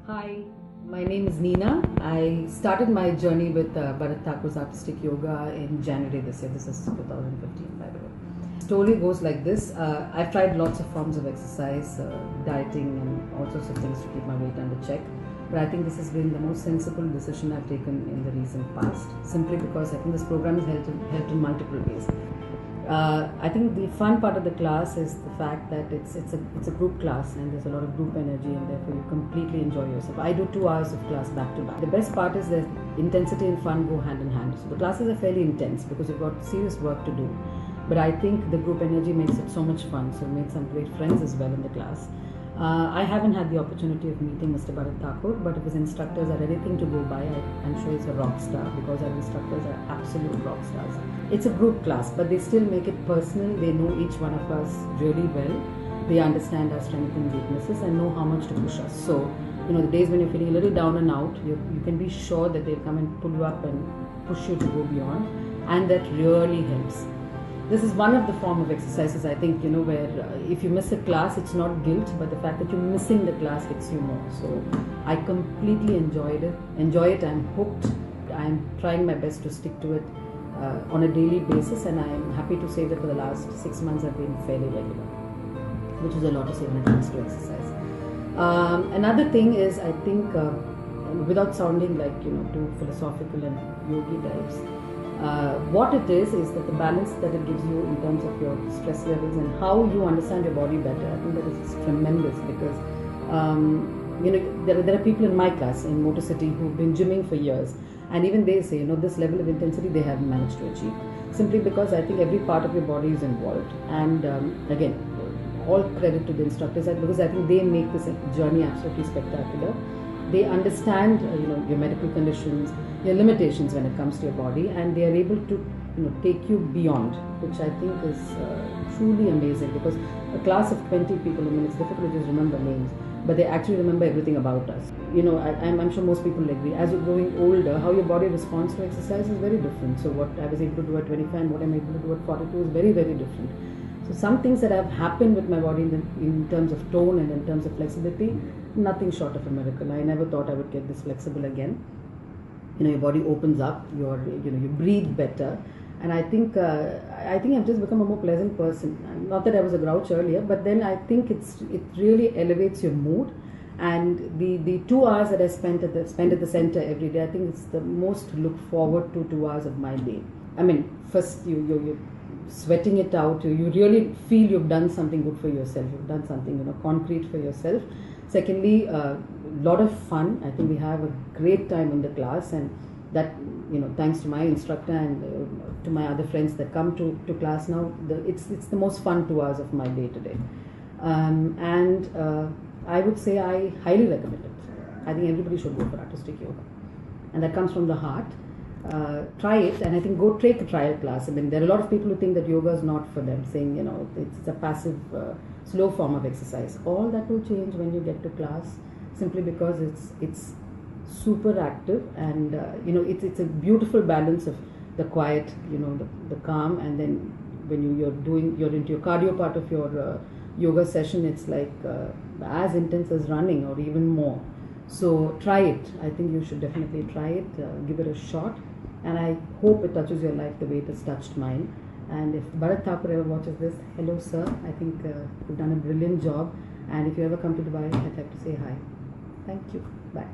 Hi, my name is Neena. I started my journey with Bharat Thakur's Artistic Yoga in January this year. This is 2015, by the way. Story goes like this. I've tried lots of forms of exercise, dieting, and all sorts of things to keep my weight under check. But I think this has been the most sensible decision I've taken in the recent past, simply because I think this program has helped in multiple ways. I think the fun part of the class is the fact that it's a group class and there's a lot of group energy, and therefore you completely enjoy yourself. I do 2 hours of class back to back. The best part is that intensity and fun go hand in hand. So the classes are fairly intense because you've got serious work to do. But I think the group energy makes it so much fun. So I made some great friends as well in the class. I haven't had the opportunity of meeting Mr. Bharat Thakur, but if his instructors are anything to go by, I'm sure he's a rock star, because our instructors are absolute rock stars. It's a group class, but they still make it personal. They know each one of us really well. They understand our strengths and weaknesses and know how much to push us. So, the days when you're feeling a little down and out, you can be sure that they'll come and pull you up and push you to go beyond, and that really helps. This is one of the form of exercises, I think, where if you miss a class, it's not guilt, but the fact that you're missing the class hits you more. So I completely enjoy it. I'm hooked. I'm trying my best to stick to it on a daily basis, and I'm happy to say that for the last 6 months I've been fairly regular, which is a lot to say when it comes to exercise. Another thing is, I think, without sounding like too philosophical and yogi types, what it is that the balance that it gives you in terms of your stress levels and how you understand your body better, I think that is tremendous, because there are people in my class in Motor City who've been gymming for years, and even they say this level of intensity they haven't managed to achieve, simply because I think every part of your body is involved. And again, all credit to the instructors, because I think they make this journey absolutely spectacular. They understand your medical conditions, your limitations when it comes to your body, and they are able to take you beyond, which I think is truly amazing, because a class of 20 people, it's difficult to just remember names, but they actually remember everything about us. I'm sure most people agree, as you're growing older, how your body responds to exercise is very different. So what I was able to do at 25 and what I'm able to do at 42 is very, very different. So some things that have happened with my body in terms of tone and in terms of flexibility, nothing short of a miracle. I never thought I would get this flexible again. Your body opens up, you breathe better, and I think I've just become a more pleasant person. Not that I was a grouch earlier, but then I think it really elevates your mood. And the 2 hours that I spend at the center every day, I think it's the most to look forward to 2 hours of my day. First you're sweating it out. You really feel you've done something good for yourself. You've done something concrete for yourself. Secondly, a lot of fun. I think we have a great time in the class, and that thanks to my instructor and to my other friends that come to class now, it's the most fun 2 hours of my day today. I would say I highly recommend it. I think everybody should go for artistic yoga, and that comes from the heart. Try it, and I think go take a trial class. There are a lot of people who think that yoga is not for them, saying it's a passive, slow form of exercise. All that will change when you get to class, simply because it's super active, and it's a beautiful balance of the quiet, the calm, and then when you're into your cardio part of your yoga session, it's like as intense as running or even more. So try it. I think you should definitely try it. Give it a shot, and I hope it touches your life the way it has touched mine. And if Bharat Thakur ever watches this, hello sir, I think you've done a brilliant job, and if you ever come to Dubai, I'd like to say hi. Thank you. Bye.